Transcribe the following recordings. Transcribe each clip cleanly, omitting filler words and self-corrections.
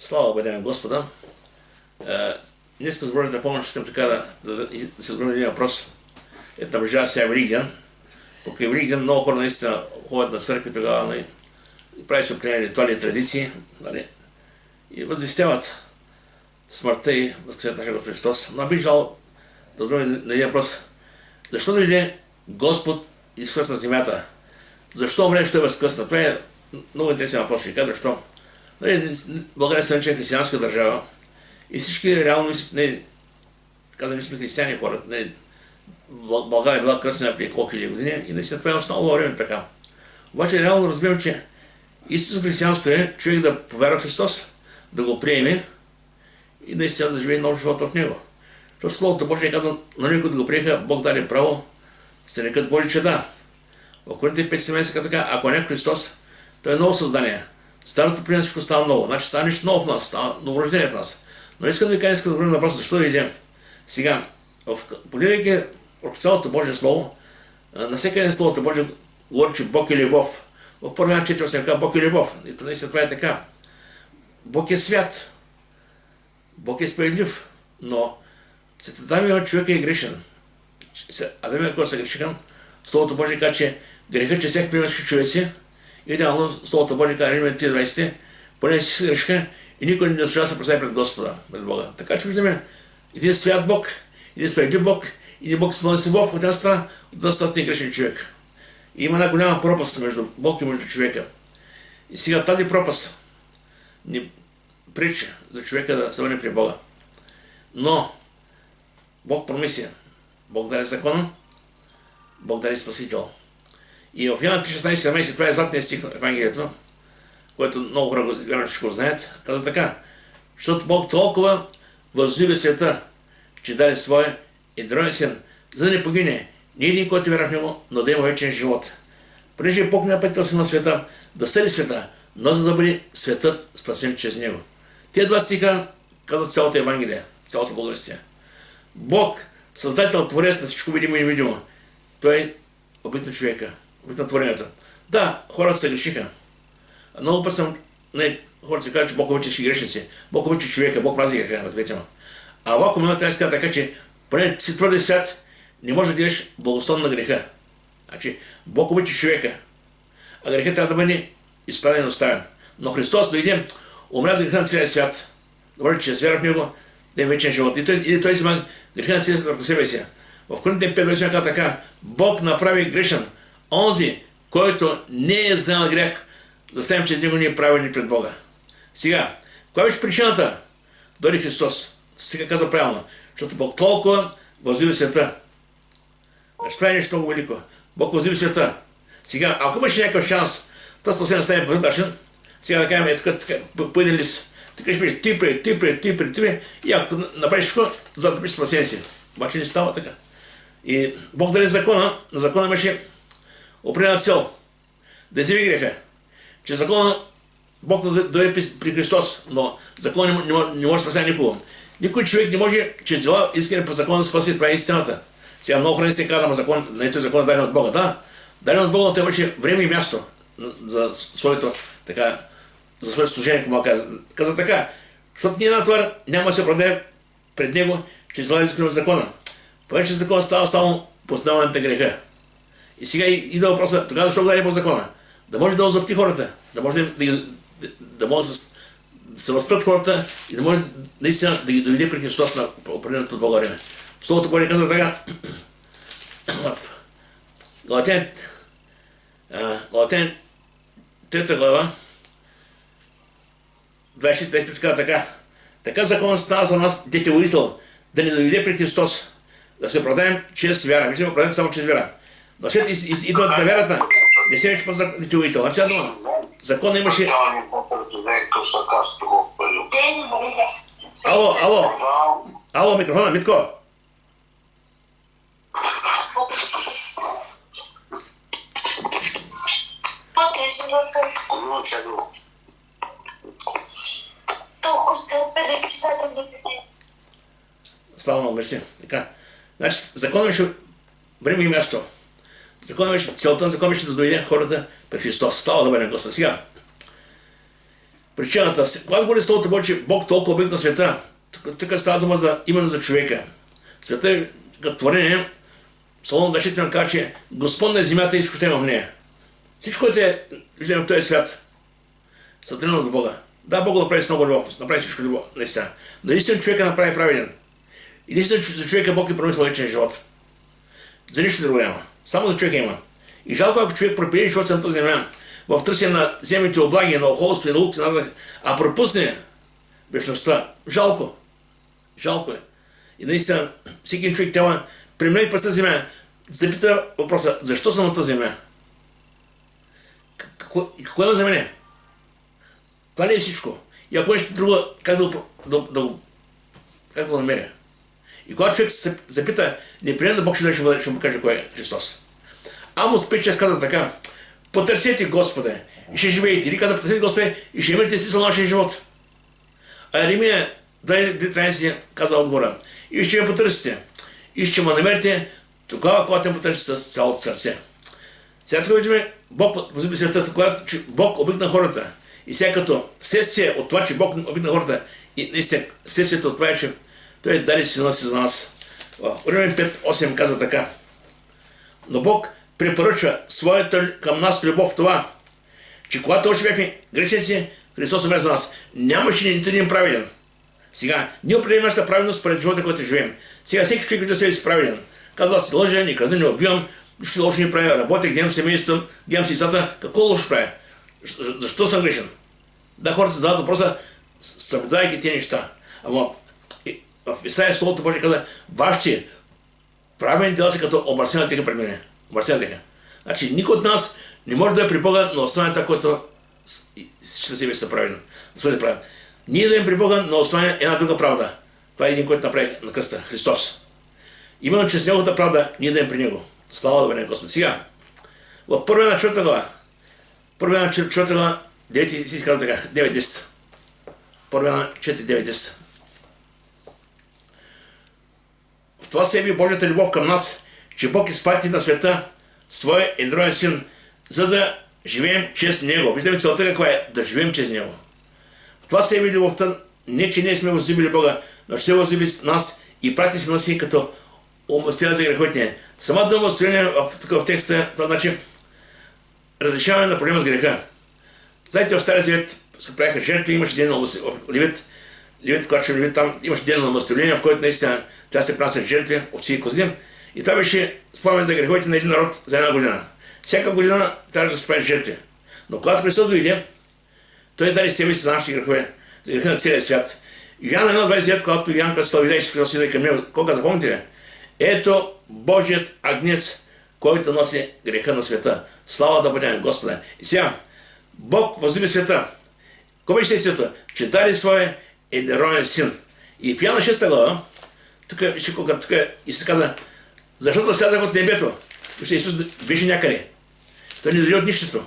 Слава бъде на Господа! Днес с Божията помощ искам така да се отговоря един въпрос. Ето наближава сега Великден. Покрай Великден много хора наистина ходят на църкви тогава и правят се определени ритуали и традиции и възвестяват смъртта и възкресението на нашия Господ Христос. Но бих желал да отговоря на един въпрос. Защо дойде Господ и скръсна земята? Защо умре, що е възкръсна? Това е много интересен въпрос. Ще кажа защо. България се нарича християнска държава и всички реално казваме, сме християни хора. България е била кръстена преди колко хиляди години и наистина това е останало време така. Обаче реално разбирам, че истинско християнство е човек да повярва в Христос, да го приеме и наистина да живее нов живот в него. Защото Словото Божие казва, на някой да го приеха, Бог даде право, се нарекат Божи чеда. В Коринтия 5:17 се казва така, ако не е Христос, той е ново създание. Старото при нас всичко става ново. Значи става нищо ново в нас, става новорождение в нас. Но искам да ви кажа, искам да говорим на въпроса, защо да видим. Сега, погледайки върху цялото Божие Слово, на всеки един Словото Божие говори, че Бог е любов. В първи 4 се казва Бог е любов. И наистина това е така. Бог е свят. Бог е справедлив. Но след Адам човек е грешен. Адам и когато са грешен, Словото Божие казва, че грехът, че всеки приема всички човеци, и реално Словото Божие казва, Римляни 3:20, поне си грешка и никой не заслужава да се представи пред Господа, пред Бога. Така че виждаме един свят Бог, един справедлив Бог, един Бог с милост любов, от една страна, от друга страна грешен човек. И има една голяма пропаст между Бог и между човека. И сега тази пропаст ни пречи за човека да се върне при Бога. Но Бог промисли, Бог даде закона, Бог даде Спасител. И в Йоанна 3:16-17, това е задния стих на Евангелието, което много хора вярвам, че го знаят, казва така, защото Бог толкова възлюби света, че даде своя единороден син, за да не погине ни един, който вярва в него, но да има вечен живот. Понеже Бог не е пътил си на света, да съди света, но за да бъде светът спасен чрез него. Тия два стиха казват цялото Евангелие, цялото благовестие. Бог, Създател, Творец на всичко видимо и невидимо, той обикна човека, обикна творението. Да, хората се грешиха. Много път хората се казват, че Бог обича грешници. Бог обича човека, Бог мрази греха, разберете ме. А Авакум трябва да се казва така, че поне си твърди свят, не може да дадеш благословен на греха. Значи, Бог обича човека, а грехът трябва да бъде изправен и оставен. Но Христос дойде, умря за греха на целия свят. Да може, че вяра в него, да има вечен живот. И той взима греха на целия свят върху себе си. В Коринтия 5:20 казва така, Бог направи грешен онзи, който не е знаел грех, да ставим, че с него ние правилни пред Бога. Сега, коя беше причината? Дойде Христос. Сега каза правилно, защото Бог толкова възлюби света. Значи това е нещо много велико. Бог възлюби света. Сега, ако имаш някакъв шанс, това спасение стане по начин, сега да кажем, по един лист. Така ще пишеш ти пред, и ако направиш всичко, за да пишеш спасение си. Обаче не става така. И Бог даде закона, но закона имаше определена цел. Да изяви греха. Че закона Бог дойде при Христос, но закон не може да спася никого. Никой човек не може, че дела искане по закона да спаси, това е истината. Сега много хора се казват, закон, не е закон даден от Бога. Да, даден от Бога, той имаше време и място за своето служение, כמו каза така. Защото ние на това няма да се продаде пред него, че дела искане от закона. Понеже закон става само познаването на греха. И сега идва въпроса, тогава защо го даде по закона? Да може да озапти хората, да може да се възпрат хората и да може наистина да ги доведе при Христос на определеното от Бога време. Словото Божие казва така, в Галатян 3 глава, 26 казва така, така законът става за нас детелоител, да ни доведе при Христос, да се продаем чрез вяра. Виждаме, продаем само чрез вяра. Но след идват на вярата, не се вече по детелоител. Значи дума, закон имаше... Ало, микрофона, Митко. Слава много, мерси. Така. Значи, закон имаше време и място. Целта на закон беше да дойде хората при Христос. Слава да бъде на Господ. Сега, Причината, когато говори Словото Божие, че Бог толкова обикна света, тук става дума именно за човека. Света е като творение. Соломон Гашителен казва, че Господна е земята и изкуштена в нея. Всичко, което виждаме в този свят, сътрено от Бога. Да, Бог го направи с много любов, направи всичко любов, наистина. Но истинно човека направи правилен. И наистина за човека Бог е промислил вечен живот. За нищо друго няма. Само за човека има. И жалко, ако човек пропиле живота на тази земя, в търсене на земните облаги, на охолство и на лукс, а пропусне вечността. Жалко. Жалко е. И наистина, всеки човек трябва преминати през тази земя, да се пита въпроса, защо съм на тази земя? Какво е за мене? Това не е всичко. И ако нещо друго, как да го намеря? И когато човек се запита, непременно Бог ще му каже кой е Христос. Амос 5.6 казва така: потърсете Господа и ще живеете. Или казва, потърсете Господа и ще имате смисъл на вашия живот. А Еремия 2.13 казва отгора: и ще ме потърсите, и ще ме намерите тогава, когато ме потърсите с цялото сърце. Сега тук виждаме, Бог възлюби света, когато Бог обикна хората. И сега като следствие от това, че Бог обикна хората, и наистина следствието от това е, че Той даде сина си за нас. Римляни 5.8 казва така: но Бог препоръчва своята към нас любов в това, че когато още бяхме грешници, Христос умре за нас. Нямаше нито един правилен. Сега, ние определим нашата правилност пред живота, който живеем. Сега всеки човек да се е правилен. Казва, аз си лъжа, не крада, не убивам, нищо лошо не правя, работя, гледам семейството, гледам си децата. Какво лошо правя? Защо съм грешен? Да, хората се задават въпроса, съблюдавайки тези неща. Ама в Исаия Словото Божие каза, вашите правилни дела са като обърсена теха пред мене. Обърсена теха. Значи, никой от нас не може да е при Бога на основание това, което счита себе са правилен. Ние да им при Бога на основание една друга правда. Това е един, който направи на кръста, Христос. Именно чрез неговата правда, ние да им при Него. Слава да бъде Господ. Сега, в първия на четвърта глава, 9 си казва така, 9-10. Първия на 4-9-10. В това се яви Божията любов към нас, че Бог изпрати на света своя единороден син, за да живеем чрез Него. Виждаме целта каква е? Да живеем чрез Него. В това се яви любовта, не че ние сме възлюбили Бога, но ще възлюби нас и прати сина си като умилостивен за греховете. Самата умилостивление тук в текста, това значи разрешаване на проблема с греха. Знаете, в Стария Завет се правиха жертви, имаше ден на умилостивление. Когато ще Левит, там имаше ден на умилостивление, в който наистина трябва да се прасят жертви, овци и кози. И това беше спомен за греховете на един народ за една година. Всяка година трябваше да се прави жертви. Но когато Христос дойде, Той даде себе си за нашите грехове, за греха на целия свят. И Йоанна 1.29, когато Йоанн Кръстител видя Исус Христос и към него, колко запомните ли? Ето Божият агнец, който носи греха на света. Слава да бъде на Господа. И сега, Бог възлюби света. Кой беше света? Че даде своя единороден син. И в Йоанна 6 глава, тук Исус каза, защото слязах от небето. Вижте, Исус беше някъде. Той не дойде от нищото.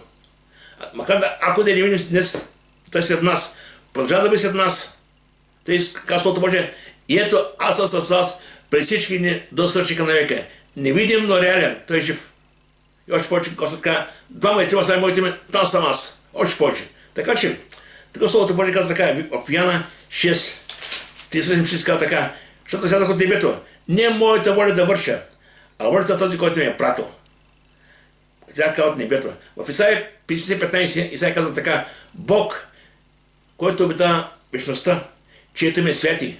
Макар да, ако да не видим днес, Той е след нас, продължава да бъде след нас. Той казва Словото Божие, и ето аз съм с вас през всички дни до свършика на века. Невидим, но реален. Той е жив. И още повече, Господ казва, двама и трима са моите име, там съм аз. Още повече. Така че, така Словото Божие казва така, в Йоанна 6, 36 казва така, защото слязах от небето, не моята воля да върша, а волята на този, който ме е пратил. Тя казва от небето. В Исаия 50-15 Исаия казва така, Бог, който обитава вечността, чието име святи,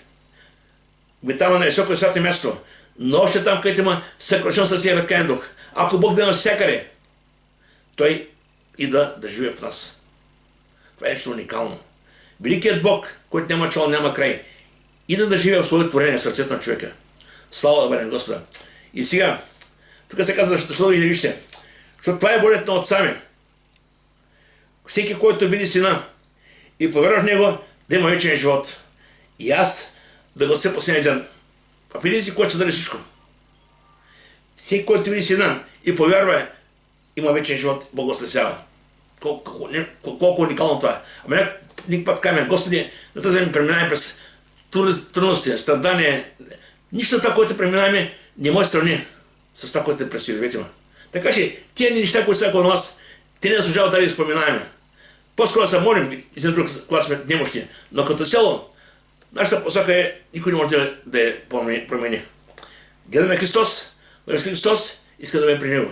обитава на високо свято място, но още там, където има съкрушен сърце и разкаян дух. Ако Бог да е навсякъде, Той идва да живее в нас. Това е нещо уникално. Великият Бог, който няма начало, няма край, идва да живее в своето творение, в сърцето на човека. Слава да бъде на Господа. И сега, тук се казва, защо да вижте, защото това е волята на Отца ми. Всеки, който види Сина и повярва в Него, да има вечен живот. И аз да глася последния ден. В един си, който ще даде всичко. Всеки, който види Сина и повярва, има вечен живот, Бог го спасява. Колко уникално това е. Ама никак път казваме, Господи, на тази ми преминаваме през трудности, страдания. Нищо това, което преминаваме, не може да сравни с това, което е предстои. Така че, тия неща, които са около нас, те не заслужават да ги споменаваме. По-скоро се молим и за друг, когато сме немощни. Но като цяло, нашата посока е, никой не може да я промени. Гледаме Христос, Христос иска да ме при Него.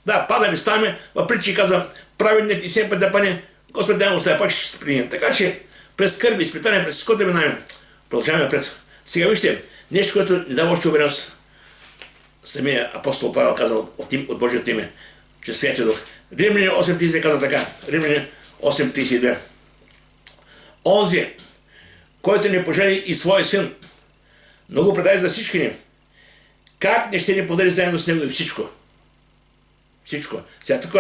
Да, падаме, ставаме, в притчи казвам, праведният и 7 пъти да падне, Господ да го оставя, пак ще се прине. Така че през скърби, изпитания, през ското да минаваме. Продължаваме напред. Сега вижте, нещо, което ни дава още увереност. Самия апостол Павел казал от Божието име, че Святия Дух. Римляни 8.32 казва така. Римляни 8.32. Онзи, който не пожали и своя син, но го предаде за всички ни, как не ще ни подари заедно с него и всичко? Всичко. Сега тук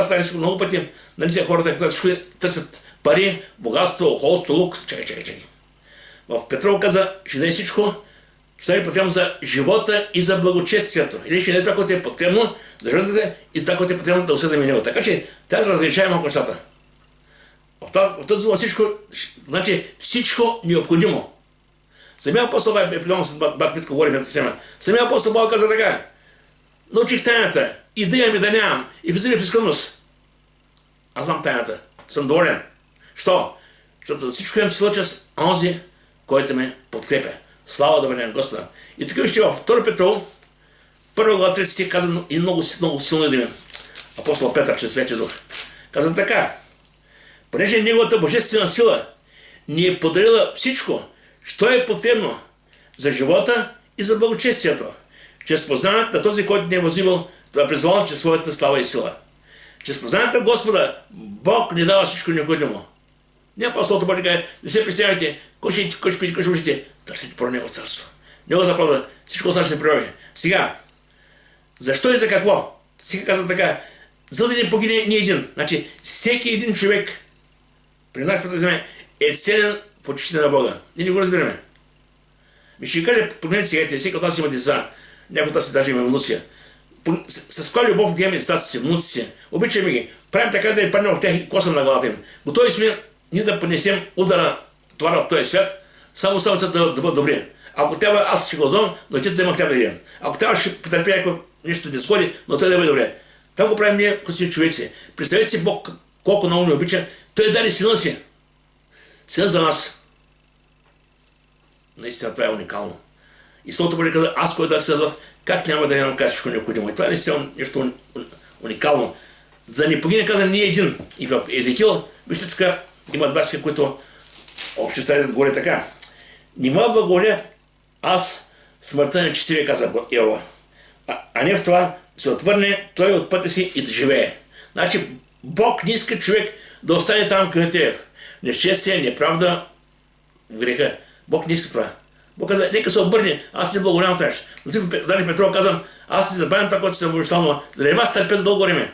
стане всичко много пъти, нали са хората, които търсят пари, богатство, охолство, лук. Чакай. В Петров каза, ще дай всичко, ще дай потребно за живота и за благочестието. Или ще дай това, което е потребно за живота и това, което е потребно да усъдим него. Така че трябва да различаваме малко нещата. В този зло всичко, значи всичко необходимо. Самия апостол е придумал с бак Питко, говорим на тема. Самия апостол Павел каза така. Научих тайната, и да имам и да нямам, и влизаме в скромност. Аз знам тайната, съм доволен. Що? Защото всичко имам сила чрез онзи, който ме подкрепя. Слава да бъде на Господа. И така вижте във 2 Петров, 1 глава 3 стих казва и много силно име. Апостол Петър, чрез Светия Дух. Казва така. Понеже неговата божествена сила ни е подарила всичко, що е потребно за живота и за благочестието. Чрез познаването на този, който не е възимал, това призвал чрез своята слава и сила. Чрез познаването на Господа, Бог ни дава всичко необходимо. Не апостолът Божий каже, не се притеснявайте, кой ще пиете, кой ще учите, търсите про Него царство. Неговата правда, всичко останало ще природи. Сега, защо и за какво? Сега казва така, за да не погине ни един. Значи, всеки един човек при нашата земя е ценен в очите на Бога. Ние не го разбираме. Ще ви кажа, погледнете сега, всеки от нас има деца, някой от нас даже има внуци. С каква любов гледаме децата си, внуци си, обичаме ги, правим така да ни падне в тях и косъм на главата им. Готови сме ние да понесем удара това в този свят, само да бъдат добри. Ако трябва, аз ще гладувам, но ти да има хляб да ядем. Ако трябва, ще потърпя, ако нещо не сходи, но той да бъде добре. Това го правим ние, като сме човеци. Представете си Бог колко много ни обича, той даде сина си. Сина за нас. Наистина това е уникално. И Словото Божие каза, аз който да се за вас, как няма да нямам кажа всичко необходимо. И това е наистина нещо уникално. За да не погине, каза, ние един. И в Езекил, вижте тук, има два стиха, които още ставят горе така. Нима благоволя аз смъртта на честивия, каза Йова. А не в това се отвърне той от пътя си и да живее. Значи Бог не иска човек да остане там, където е. Нечестие, неправда, греха. Бог не иска това. Бог каза, нека се обърне, аз ти благодарявам това. Дали Петров казвам, аз ти забавям това, което съм обещал, но да не вас търпя за дълго време.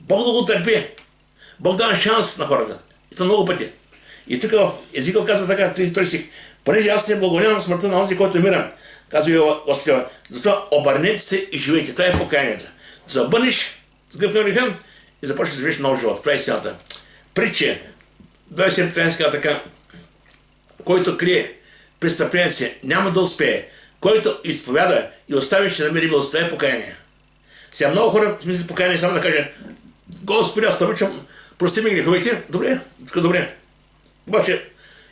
Бог да го търпи. Бог дава шанс на хората. И то много пъти. И тук в Езекил казва така, 32 стих, понеже аз не благоволявам смъртта на онзи, който умира, казва Йова Господа, затова обърнете се и живейте. Това е покаянието. Да се обърнеш с гръб на греха и започнеш да живееш нов живот. Това е истината. Притча, 27 казва така, който крие престъплението си, няма да успее. Който изповяда и остави, ще намери милост. Това е покаяние. Сега много хора мислят покаяние само да каже, Господи, аз обичам, прости ми греховете. Добре, така добре. Обаче,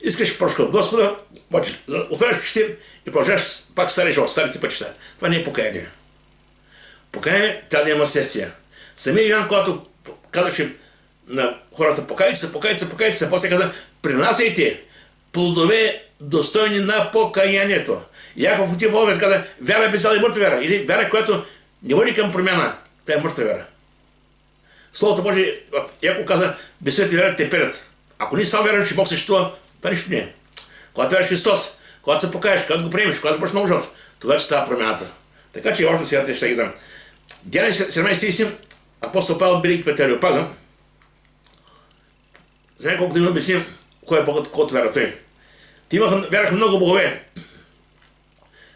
искаш прошка от Господа, обаче отваряш очите и продължаваш пак стари живот, старите пътища. Това не е покаяние. Покаяние трябва да има следствие. Самия Йоан, когато казваше на хората, покайте се, после каза, принасяйте плодове достойни на покаянието. Яков от тия Бога каза, вяра без дела и мъртва вяра. Или вяра, която не води към промяна. Това е мъртва вяра. Словото Божие, Яков каза, без света вяра те перят. Ако не само вярваш, че Бог съществува, това нищо не е. Когато вярваш Христос, когато се покаеш, когато го приемеш, когато започнеш нов живот, това ще става промяната. Така че важно сега ще ги знам. Деяния 17 апостол Павел, бидейки пред Ареопага, знае колко да ми обясним кой е Богът, който вярва той. Те вяраха много богове.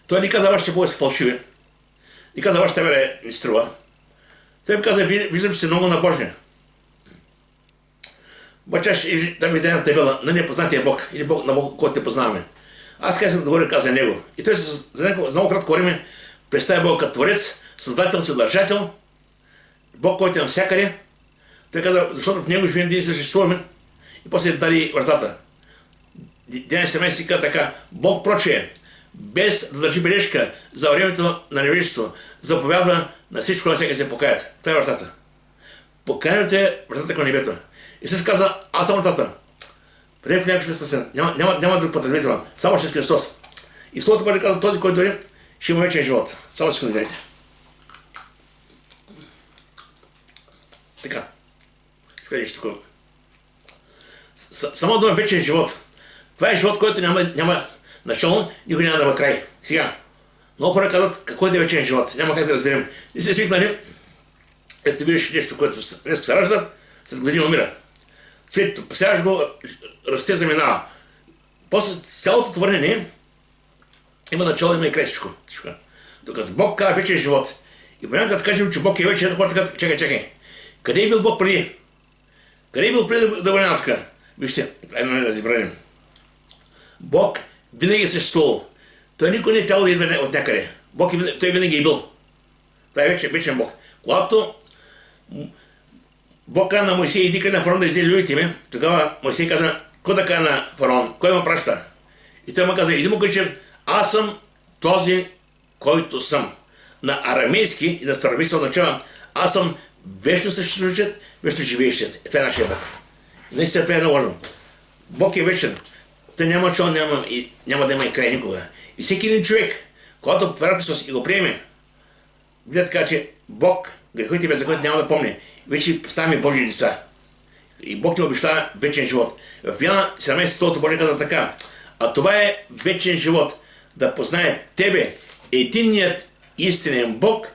Той ни каза, вашите богове са фалшиви. Ни каза, вашата вяра не струва. Той ми каза, виждам, че сте много набожни. Обаче там ми даде на табела на непознатия Бог или Бог на Бог, който те познаваме. Аз казах да говоря, каза Него. И той за много кратко време представя Бог като Творец, Създател, Съдържател, Бог, който е навсякъде, Той каза, защото в него живеем, ние съществуваме и после даде вратата. 11 месеца каза така, Бог прочее, без да държи бележка за времето на невежество, заповядва на всичко, на всеки се покаят. Това е вратата. Покаянието е вратата към небето. Исус каза, аз съм вратата. Преди някой ще е спасен. Няма друг потребител, само чрез Христос. И Словото Божие казва, този, който дори ще има вечен живот. Само ще го така. Ще кажа такова. Само да има вечен живот. Това е живот, който няма начало, никой няма да има край. Сега, много хора казват, какво е вечен живот? Няма как да разберем. И се свикнали, ето видиш нещо, което днес се ражда, след години умира. Цветето, посяваш го, расте, заминава. После цялото твърнение има начало, има и край всичко. Докато Бог казва вечен живот. И понякога като кажем, че Бог е вечен, хората казват, чакай. Къде е бил Бог преди? Къде е бил преди да бъде така? Вижте, едно да разберем. Бог винаги е съществувал. Той никой не е трябвало да идва от някъде. Той винаги е бил. Това е вечен Бог. Когато Бог каза на Моисей, иди къде на фараон да изде людите ми, тогава Моисей каза, кой да каза на фараон? Кой ме праща? И той му каза, иди му кажи, аз съм този, който съм. На арамейски и на старомисъл означава, аз съм вечно съществуващият, вечно живеещият. Това е нашия Бог. Наистина това е много важно. Бог е вечен. Той няма начало, няма да има и край никога. И всеки един човек, когато повярва Христос и го приеме, видя така, че Бог, греховете и беззаконието няма да помни. Вече ставаме Божии деца. И Бог ни обещава вечен живот. В Йоанна 17 Словото Божие казва така, а това е вечен живот, да познае Тебе, единният истинен Бог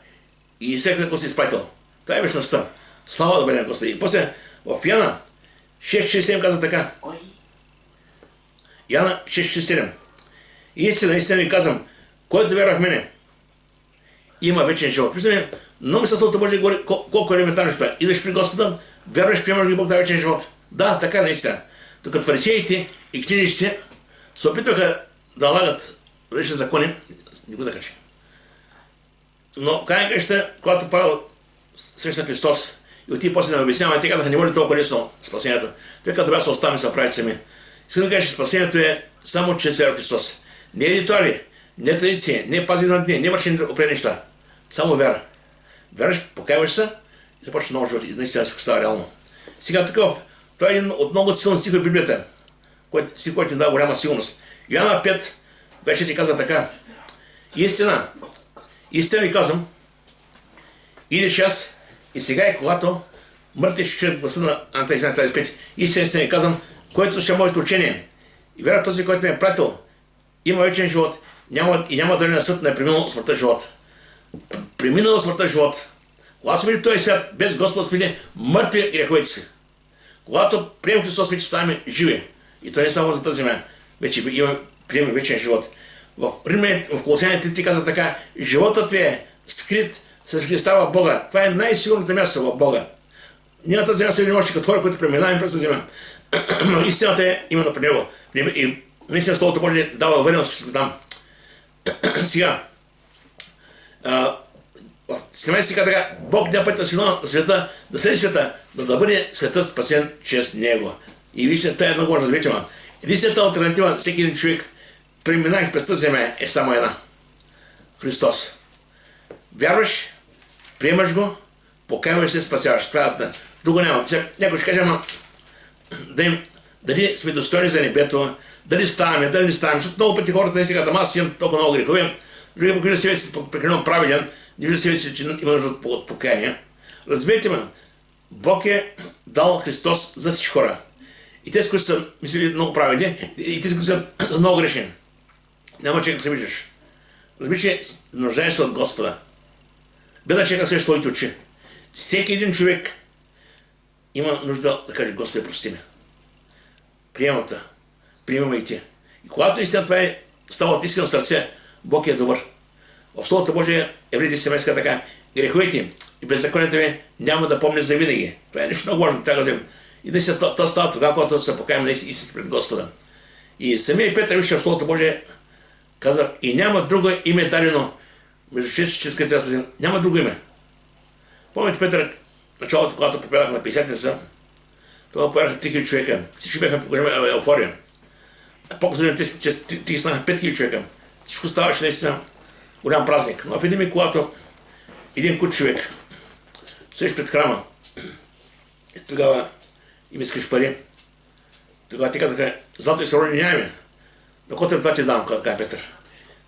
и всеки, който си изпратил. Това е вечността. Слава да бъде на Господи. И после в Йоанна 6:67 казва така. Йоанна 6:67. Истина ви казвам, който вярва в мене, има вечен живот. Виждаме, много ми със Словото Божие говори колко е елементарно това. Идеш при Господа, вярваш, приемаш ги Бог да вечен живот. Да, така наистина. Докато фарисеите и книжниците се опитваха да налагат различни закони, не го закачи. Но край къща, когато Павел срещна Христос и отиде после да обяснява, те казаха, не може толкова лесно спасението. Той каза, добре, се оставим се правят сами. Искам да кажа, че спасението е само чрез вяра в Христос. Не е ритуали, не е традиция, не е пази на дни, не е вършени определени неща. Само вяра. Вярваш, покайваш се и започва нов живот. И наистина всичко става реално. Сега такъв, това е един от много силни стихове в Библията, който ни дава голяма силност. Йоанна 5 вече ти казва така. Истина ви казвам, иде час и сега е когато мъртви ще чуят гласа на Антон 25. Истина ви казвам, който ще моето учение. И вяра този, който ме е пратил, има вечен живот и няма да на съд на преминал смъртта живот. Преминал смъртта живот. Когато сме в този свят, без Господ сме мъртви греховете си. Когато приемем Христос, вече ставаме живи. И то не само за тази земя. Вече приемем вечен живот. В Колосяните ти казва така, животът ви е скрит с Христа в Бога. Това е най-сигурното място в Бога. Ние на тази земя се още като хора, които преминаваме през тази земя. Но истината е именно при него. И наистина Словото Божие дава увереност, че сме там. Сега, в 17 така, Бог не пътя сина на света, да съди света, но да бъде светът спасен чрез него. И вижте, това е много важно да видим. Единствената алтернатива на всеки един човек, преминах през тази земя, е само една. Христос. Вярваш, приемаш го, покайваш се, спасяваш. Това е друго няма. Някой ще каже, ама дали сме достойни за небето, дали ставаме, дали не ставаме. Защото много пъти хората не си казват, аз имам толкова много грехове, други покрива себе си прекалено праведен, не вижда себе си, че има нужда от покаяние. Разберете ме, Бог е дал Христос за всички хора. И тези, които са мислили много праведни, и тези, които са много грешни. Няма човек да се виждаш. Разбери, че нуждаеш се от Господа. Беда човека свежда твоите очи. Всеки един човек има нужда да каже, Господи, прости ме. Приемата. Приемаме и ти. И когато истина това става от искрено сърце, Бог е добър. В Словото Божие Евреи 10 така, греховете и беззаконията ви няма да помня за винаги. Това е нещо много важно. И наистина това става тогава, когато се покаем истински пред Господа. И самия Петър вижда в Словото Божие казва, и няма друго име дадено между чрез където аз спасен. Няма друго име. Помните, Петър началото, когато попадах на 50-ница, тогава появаха 3000 човека. Всички бяха по голяма еуфория. По-късно те станаха 5000 човека. Всичко ставаше наистина голям празник. Но в един миг, когато един куч човек стоиш пред храма и тогава им искаш пари, тогава те казаха: злато и сребро нямаме. На кота това ти дам, каза Петър.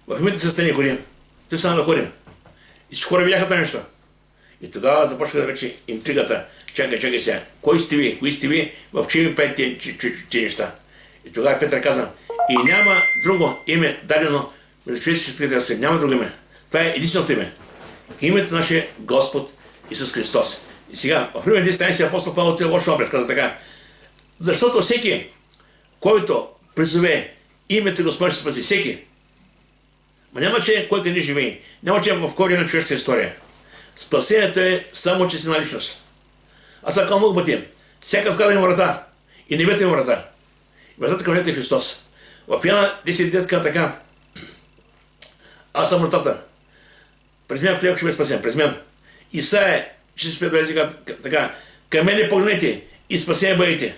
В името се стани ходи. Той стана да ходи. И всички хора видяха това нещо. И тогава започнаха да вече интригата. Чакай сега. Кой сте ви? Кои сте ви? В чии ми правите тези неща? И тогава Петър каза: и няма друго име дадено между човеческите кръстове. Няма друго име. Това е единственото име. Името нашия Господ Исус Христос. И сега, в Римляни 10 апостол Павел цел още напред каза така: защото всеки, който призове името Господа, ще спаси. Всеки. Ма няма че кой къде живее. Няма че в корена на човешка история. Спасението е само чрез една личност. Аз съм казал много пъти: всяка сграда има врата. И небето има врата. Вратата към небето е Христос. В Яна 10 така: аз съм вратата. През мен който ще ме спасен. През мен. Исаия 65 така: към мене погледнете и спасение бъдете.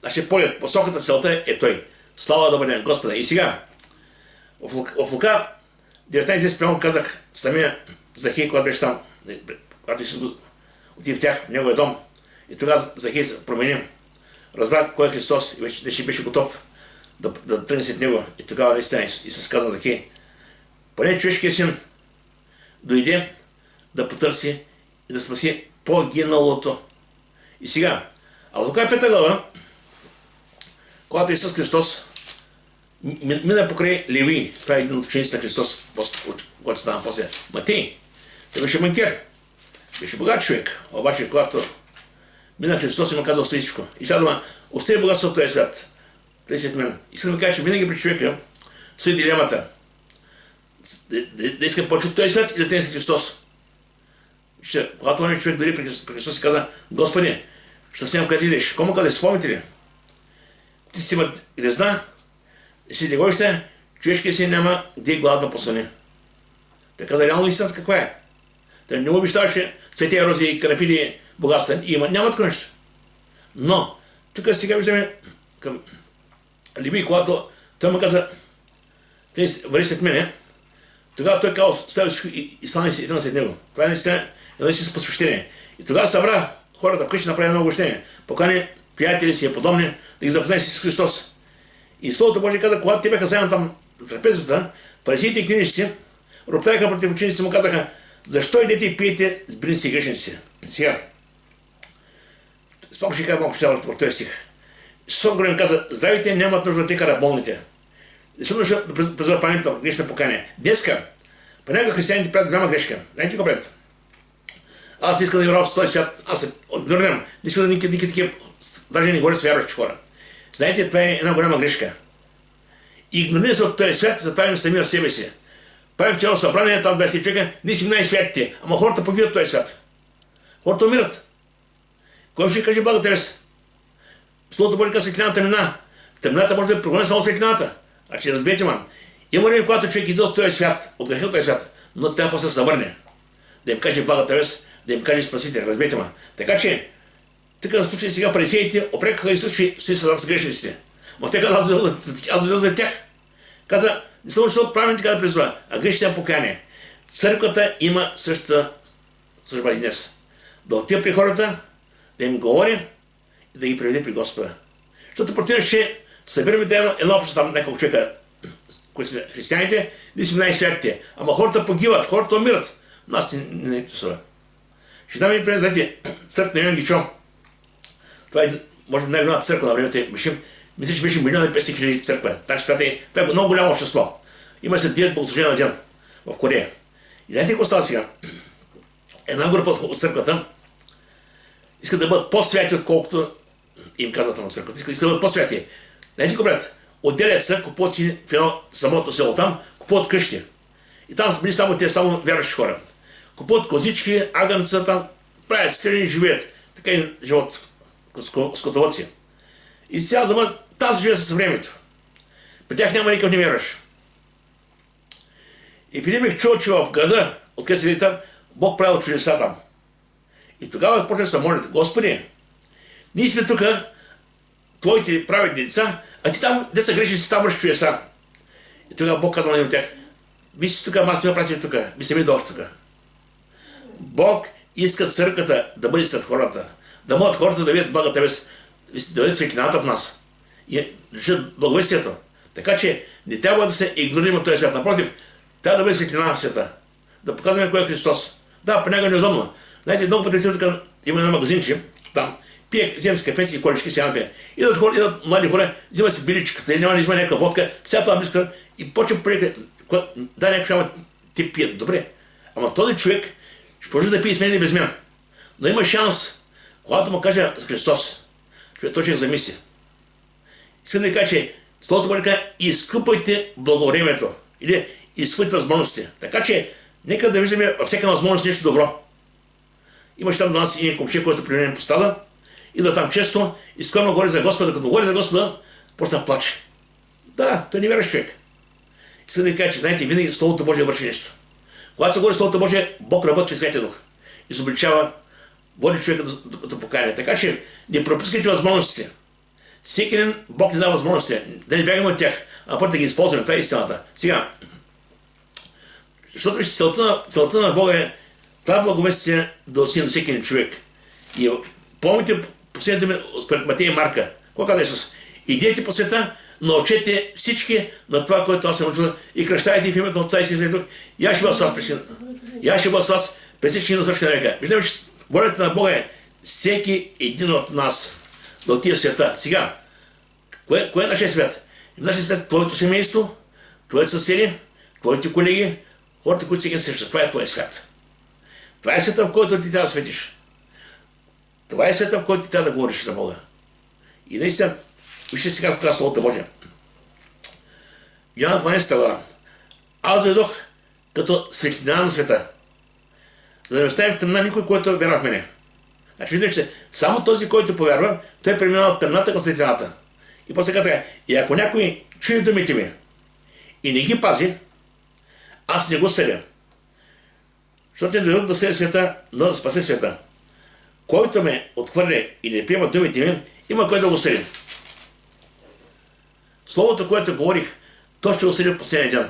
Нашия поглед, посоката, целта е той. Слава да бъде на Господа. И сега, в Лука 19 прямо казах самия Захей, когато беше там, когато Исус отиде в тях, в неговия дом. И тогава Захей се промени. Разбра кой е Христос и вече беше готов да тръгне след него. И тогава наистина Исус каза на Захей: поне човешкият син дойде да потърси и да спаси погиналото. И сега, а Лука 5 глава, когато Исус Христос мина покрай Леви, това е един от учениците на Христос, който стана после Матей. Той беше банкер, беше богат човек, обаче когато мина Христос, им казал всичко. И сега дума: остави богатството в този свят, преди след мен. Искам да кажа, че винаги при човека стои дилемата да иска повече от този свят и да търси Христос. Когато он човек дори при Христос и каза: Господи, ще снемам къде идеш. Кому каза: спомните ли? Ти си имат грезна, и си легоще, човешкият си няма где глава да посъне. Той каза реално истината каква е. Той не обещаваше цвете, рози, карафили, богатства. Няма такова нещо. Но, тук сега виждаме към Леви, когато той му каза: те върви след мене, тогава той казал: стави всичко и стане си след него. Това е наистина едно истинско посвещение. И тогава събра хората вкъщи, направи едно обещание. Покани приятели си и подобни да ги запознае с Христос. И Словото Божие каза: когато те бяха заедно там в трапезата, фарисеите и книжници роптаеха против учениците, му казаха: защо идете и пиете с бедници и грешници? Сега, споко ще кажа малко чела в този стих. Исус им каза: здравите нямат нужда да те карат болните. Не съм нужда да призова правенето на грешна покаяне. Днеска, понякога християните правят голяма грешка. Знаете какво правят? Аз искам да играя в този свят, аз се отгърнем. Не искам да никъде такива, даже не говоря с вярващи хора. Знаете, това е една голяма грешка. Игнорираме се от този свят, затваряме сами в себе си. Правим цяло събрание, там 20 човека, ние сме най-святите, ама хората погиват в този свят. Хората умират. Кой ще каже благотърс? Словото Божие казва: светлината мина. Тъмната може да е прогони само светлината. Значи разберете, ман. Има време, когато човек излезе от този свят, от греха от този свят, но трябва после да се върне. Да им каже благотърс, да им каже Спасител. Разберете, ман. Така че, така в случай сега фарисеите опрекаха Исус, че стои с грешниците. Но те каза: аз задел за тях. Каза: не съм защото правим така да призва, а грешните покаяние. Църквата има същата служба и днес. Да отива при хората, да им говори и да ги приведе при Господа. Защото противно ще събираме едно общество, там няколко човека, които сме християните, ние сме най-святите. Ама хората погиват, хората умират. Нас не интересува. Ще дам ви пример, знаете, църква на Йоан Гичо. Това е, може би, най-голяма църква на времето. Мисля, че беше 1 500 000 църква. Това е много голямо общество. Има се 9 богослужения на ден в Корея. И знаете какво става сега? Една група от църквата искат да бъдат по-святи, отколкото им казват на църквата. Искат да бъдат по-святи. Знаете какво правят? Отделят се, купуват в едно самото село там, купуват къщи. И там са били само те, само вярващи хора. Купуват козички, агънца там, правят стрелени, живеят. Така и живот скотоводци. И цял дома там се живее с времето. При тях няма никакъв невярващ. И преди бих чул, че в града, откъде седи там, Бог правил чудеса там. И тогава почва да се молят: Господи, ние сме тук, твоите праведни деца, а ти там, деца грешни, си там върши чудеса. И тогава Бог казал на тях: ви си тук, аз сме пратили тук, ви сами дойдохте тук. Бог иска църквата да бъде след хората, да могат хората да видят Бога, да видят светлината в нас и да държат благовестието. Така че не трябва да се игнорираме този свят. Напротив, трябва да бъде светлина в света. Да показваме кой е Христос. Да, понякога неудобно. Знаете, много пъти тук има едно магазинче, там пие, взема си кафе си и колички, сега напие. Идат млади хора, взема си биличката и няма да взема някаква водка, сега това близка и почва прека. Да, някакво шама ти пият. Добре. Ама този човек ще продължи да пие с мен и без мен. Но има шанс, когато му каже Христос, той човек замисли. Искам да ви кажа, че Словото Божие казва: изкупайте благовремието или изкупайте възможности. Така че нека да виждаме във всяка възможност нещо добро. Имаше там до нас един комшия, който при мен постада, идва там често и скромно говори за Господа, като говори за Господа, почва да плаче. Да, той не вярващ човек. Искам да ви кажа, че знаете, винаги Словото Божие върши нещо. Когато се говори Словото Божие, Бог работи чрез Святия Дух. Изобличава, води човека до покаяния. Така че не пропускайте възможностите. Всеки ден Бог ни дава възможности. Да не бягаме от тях, а път да ги използваме. Това е истината. Сега, защото целта на Бога е това благовестие да достигне до всеки човек. И помните последните думи според Матея и Марка. Какво каза Исус? Идете по света, научете всички на това, което аз съм учил, и кръщайте в името на Отца и Сина и Дух. И аз ще бъда с вас през всички на свършка на века. Виждаме, че волята на Бога е всеки един от нас да отиде в света. Сега, кое е нашия свят? Нашия свят е твоето семейство, твоите съседи, твоите колеги, хората, които сега срещат. Това е твоя свят. Това е света, в който ти трябва да светиш. Това е света, в който ти трябва да говориш за Бога. И наистина, вижте сега какво казва Словото Божие. Йоанна 12 глава. Аз дойдох като светлина на света, за да не оставим в тъмна никой, който вярва в мене. Значи видим, че само този, който повярва, той преминава от тъмната към светлината. И после така, и ако някой чуе думите ми и не ги пази, аз не го съдя. Защото не дойдох да съдя света, но да спасе света. Който ме отхвърля и не приема думите ми, има кой да го съди. Словото, което говорих, то ще го съди в последния ден.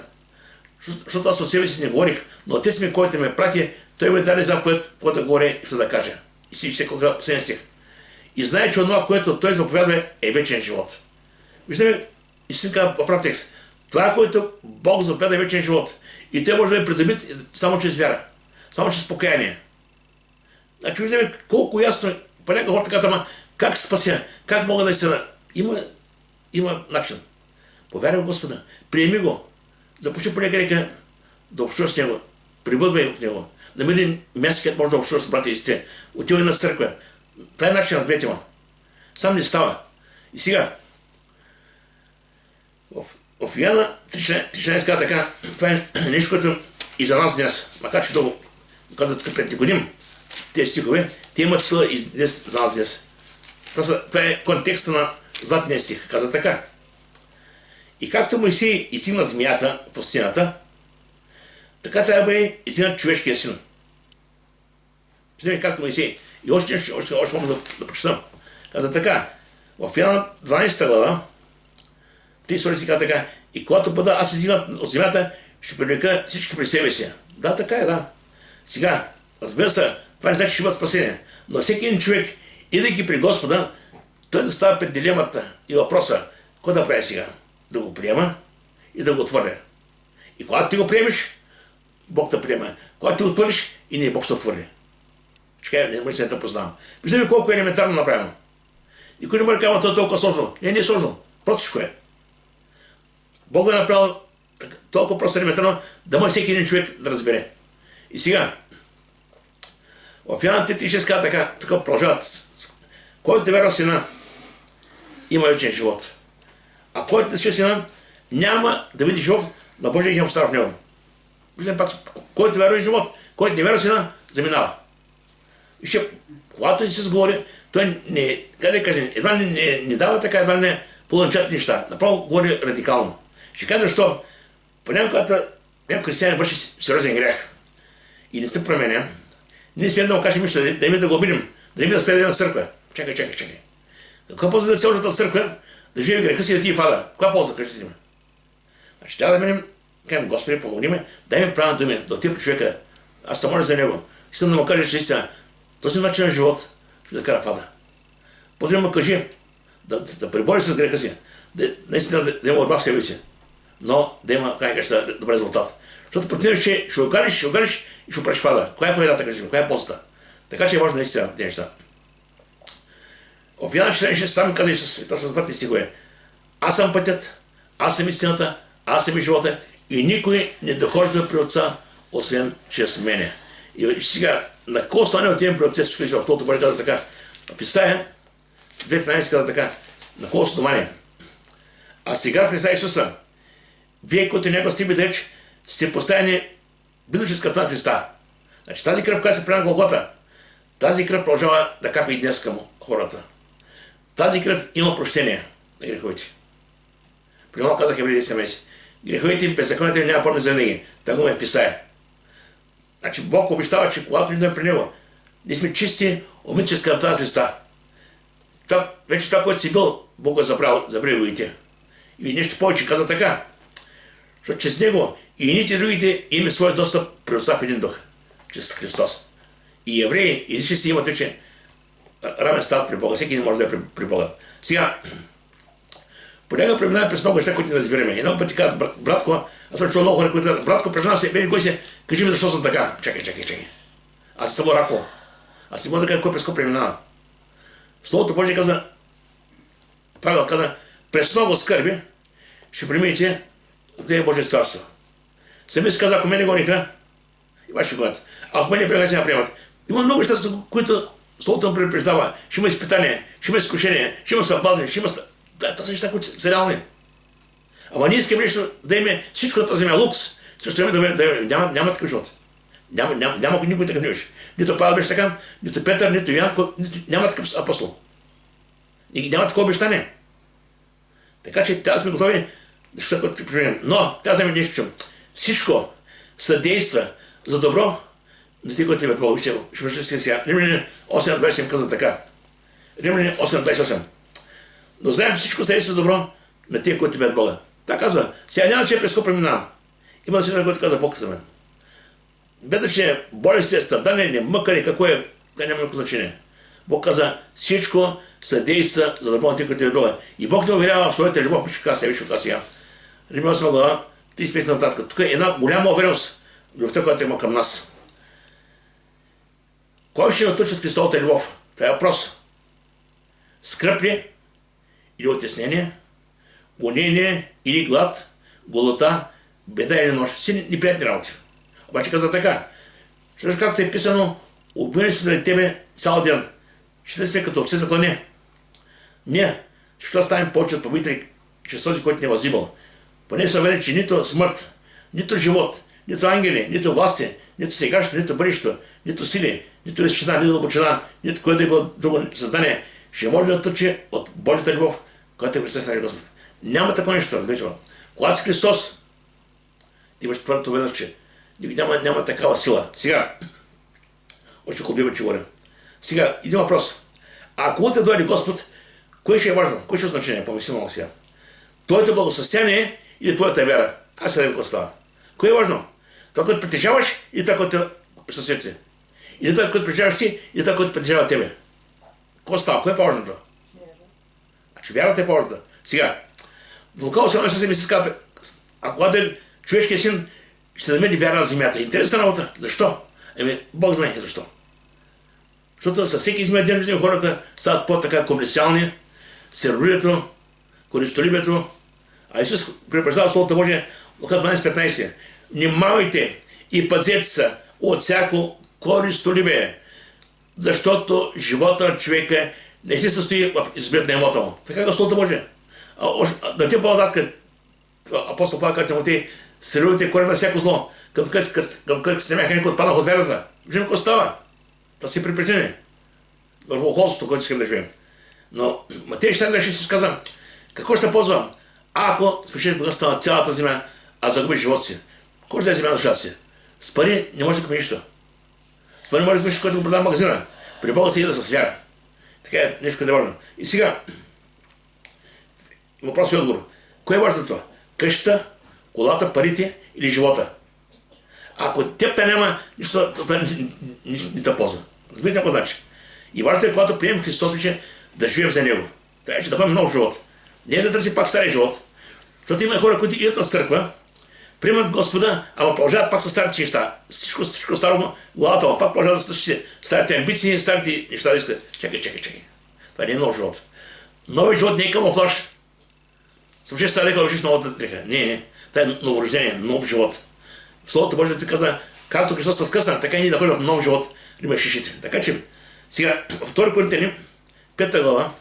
Защото аз от себе си не говорих, но Отец ми, който ме прати, той ме даде заповед, който да говори, що да каже. И си все кога последния стих. И знае, че това, което той заповядва, е вечен живот. Виждаме истинка в прав текст. Това, което Бог заповяда, е вечен живот. И той може да е придобит само чрез вяра. Само чрез покаяние. Значи виждаме колко ясно, понякога хората казват: ама как се спася, как мога да се... Има начин. Повярвай в Господа, приеми го, започни понякога да общуваш с Него, прибъдвай в Него, намери място, където може да общуваш с брата и сестри, отивай на църква. Това е начин, разберете ма. Сам не става. И сега, в Йоанна 3.16 казва така: това е нещо, което и за нас днес, макар че това казват тук пред Никодим, тези стихове, те имат сила и днес за нас днес. Това е контекста на златния стих. Казва така: и както Моисей изигна змията в пустинята, така трябва да бъде изигнат човешкия син. Виждаме както Моисей. И още нещо, още мога да прочитам. Казва така: в Йоанна 12 глава, 30 си казва така: и когато бъда аз изигнат от земята, ще привлека всички при себе си. Да, така е, да. Сега, разбира се, това не значи, че ще бъдат спасени. Но всеки един човек, идейки при Господа, той да става пред дилемата и въпроса: какво да прави сега? Да го приема и да го отвърля. И когато ти го приемеш, Бог те приема. Когато ти го отвърлиш, и не Бог ще отвърли. Ще кажа: не може да те познавам. Виждаме колко е елементарно направено. Никой не може да казва: това е толкова сложно. Не е сложно. Простичко е. Бог е направил толкова просто елементарно, да може всеки един човек да разбере. И сега, в Йоанна 3.36 казва така, тук продължават: който вярва в Сина, има вечен живот. А който не ще Сина, няма да види живот на Божия гняв остава в него. Виждам пак, който вярва в живот, който не вярва в Сина, заминава. Вижте, когато не се сговори, той не, как да кажем, едва не дава така, едва не полънчат неща. Направо говори радикално. Ще кажа защо. Понякога, когато някой християнин върши сериозен грях и не се променя, Ние сме да му кажем нищо, да име да го обидим, да име да спе да има църква. Чакай. Каква полза да се от църква, да живее греха си да ти фада? Каква полза, кажете ми? Значи трябва да минем, кажем, Господи, помогни ме, дай ми правилна думи, да отида при човека. Аз съм моля за него. Искам да му кажа, че сега този начин на живот ще да кара фада. После му кажи да пребори с греха си, наистина да има борба в себе си, но да има добър резултат. Защото противно ще угариш и ще опреш фада. Коя е победата, кажи ми, коя е ползата? Така че е важно наистина тези неща. В Йоан 14 сам каза Исус, това са знатни стихове. Аз съм пътят, аз съм истината, аз съм и живота и никой не дохожда при Отца, освен чрез мене. И сега, на какво стане отивам при Отца, в Второто Божие каза така, в Исаия 2.13 каза така, на какво основание? А сега в Христа Исуса, вие, които него сте реч, сте поставени бидоческа на Христа. Значи тази кръв, която се прави на Голгота, тази кръв продължава да капи и днес към хората. Тази кръв има прощение на греховете. Примерно казах Евреи 10 месеца. Греховете им, беззаконията им няма помни за винаги. Така го ме писае. Значи Бог обещава, че когато ни дойдем при Него, ние сме чисти, умити чрез кръвта на Христа. Вече това, което си бил, Бог го забрави го и те. И нещо повече каза така. Защото чрез Него и едните другите имаме своя достъп при Отца в един дух. Чрез Христос. И евреи, езичи си имат вече равен стат при Бога. Всеки не може да е при Бога. Сега, понякога преминаваме през много неща, които не разбираме. И много пъти казват, братко, аз съм чул много хора, които казват, братко, преминавам се, бе, кой си, кажи ми защо съм така. Чакай. Аз съм оракул. Аз не мога да кажа кой през кой преминава. Словото Божие каза, Павел каза, през много скърби ще преминете в Божие царство. Сами си каза, ако мене гониха, и ваши гонят. Ако мене приемат, не приемат. Има много неща, които Словото му предупреждава. Ще има изпитания, ще има изкушения, ще има съблазни, ще има... Това са неща, които са реални. Ама ние искаме нещо да има всичко на тази земя лукс, също време няма такъв живот. Няма никой такъв не беше. Нито Павел беше така, нито Петър, нито Йоан, няма такъв апостол. И няма такова обещание. Така че трябва сме готови, защото да приемем. Но, казваме нещо, всичко съдейства за добро на тези, които имат Бога. Ще върши сега. Римляни 8.27 каза така. Римляни 8.28. Но знаем, че всичко съдейства за добро на тези, които имат Бога. Така казва. Сега няма, че през какво преминавам. Има си който каза Бог за мен. Беда, че болести, страдания, не мъкали, какво е, да няма никакво значение. Бог каза, всичко съдейства за добро на тези, които имат Бога. И Бог те уверява в своята любов, пише каза сега. Римляни 8 глава, 35 нататък. Тук е една голяма увереност в любовта, която има към нас. Кой ще натъчи от Христовата любов? Това е въпрос. Скръп ли или отеснение, гонение или глад, голота, беда или нощ. Си неприятни работи. Обаче каза така. Защото както е писано, убивани сме заради тебе цял ден. Ще сме като овце заклане. Ние ще станем повече от победители чрез този, който не е възимал. Поне съм уверен, че нито смърт, нито живот, нито ангели, нито власти, нито сегашното, нито бъдещето, нито сили, нито височина, нито дълбочина, нито което да е било друго създание, ще може да отърчи от Божията любов, която е Христос на Господ. Няма такова нещо, разбирате. Когато си Христос, ти имаш твърдата увереност, че няма такава сила. Сега, още хубаво, че говоря. Сега, един въпрос. Ако утре дойде Господ, кое ще е важно? Кое ще е значение? Помисли много сега. Твоето благосъстояние или твоята вяра? Аз сега да какво става. Кое е важно? Това, което притежаваш или това, което е със сърце? Или това, което притежаваш ти, или това, което притежава тебе? Какво става? Кое е по-важното? Значи вярата е по-важната. Сега, в Лука 18 се казва, ако дойде човешкият син, ще намери вяра на земята. Интересна работа. Защо? Бог знае защо. Защото със всеки измет ден хората стават по-така комерциални, сервирето, користолюбието. А Исус предупреждава Словото Божие, Лука 12.15. Внимавайте и пазете се от всяко користолюбие, защото живота на човека не се състои в избирането на имота му. Така е Словото Божие. Да те по-нататък, апостол Павел казва Тимотей, сервирайте корен на всяко зло, към където се смяха някой отпаднах от вярата. Виждаме какво става. Това си припреждение. Върху охолството, което искам да живеем. Но Матей 6 ще казвам, какво ще ползвам, ако спечелиш богатството на цялата земя, а загубиш живота си? Кой ще даде земя на душата си? С пари не може да купи нищо. Спомни, може да пишеш, който го продава в магазина. При Бога се иде с вяра. Така е нещо неважно. И сега, въпрос и отговор. Кое е важното? Къщата, колата, парите или живота? Ако теб те няма, нищо не те ползва. Разбирате какво значи? И важното е, когато приемем Христос, вече да живеем за Него. Трябва, че да ходим нов живот. Не да търси пак стария живот. Защото има хора, които идат на църква, приемат Господа, ама продължават пак със старите неща. Всичко старо главата, ама пак продължават с старите амбиции, старите неща да искат. Чакай. Това не е нов живот. Новият живот не е камуфлаж. Съвърши стара дека вършиш новата дреха. Не. Това е новорождение, нов живот. В Словото Божие ти каза, както Христос възкръсна, така и ние да ходим в нов живот, има 6. Така че, сега, във 2 Коринтяни, 5 глава,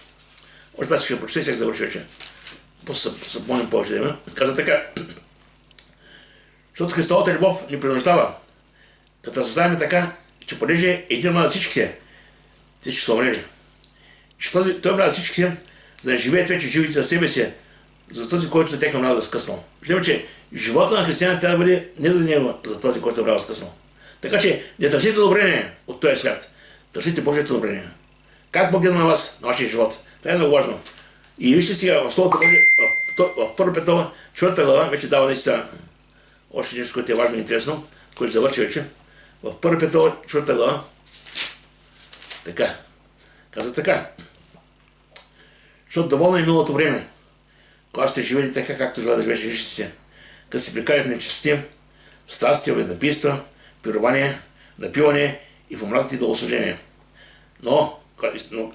още това ще прочета и сега завърши вече. После се помним повече да има. Каза така, защото Христовата любов ни принуждава, като съзнаем така, че понеже един млад всичките са умрели. Че той млад всичките, за да живеят вече живите за себе си, за този, който се техно млад възкъснал. Виждаме, че живота на християна трябва да бъде не за него, за този, който е млад възкъснал. Така че не търсите одобрение от този свят. Търсите Божието одобрение. Как Бог гледа на вас, на вашия живот? Това е много важно. И вижте сега в Словото Божие, в 1 Петрова, 4 глава, вече дава наистина още нещо, което е важно и интересно, което завърши вече. В 1 Петрова, 4 глава, така, казва така. Защото доволно е миналото време, когато сте живели така, както желая да живееш живите си, като се прекарали в нечистоти, в страсти, в напийства, пирование, напиване и в омразите и долослужение. Но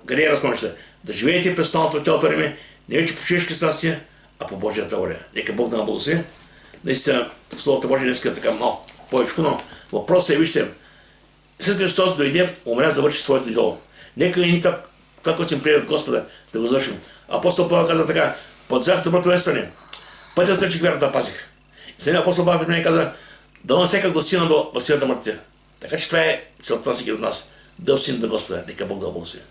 къде е разкончета? Да живеете през останалото тялото време, не вече по човешки страсти, а по Божията воля. Нека Бог да ни благослови. Наистина, в Словото Божие днес е така малко повече, но въпросът е, вижте, след Христос дойде, умря, завърши своето дело. Нека и ни така, като сме приели от Господа, да го завършим. Апостол Павел каза така, подзрях доброто вестване, пътя сръчих, вярата пазих. И сега апостол Павел мен каза, да на всяка достигна до възкресението на мъртвите. Така че това е целта на всеки от нас, да достигне до Господа. Нека Бог да благослови.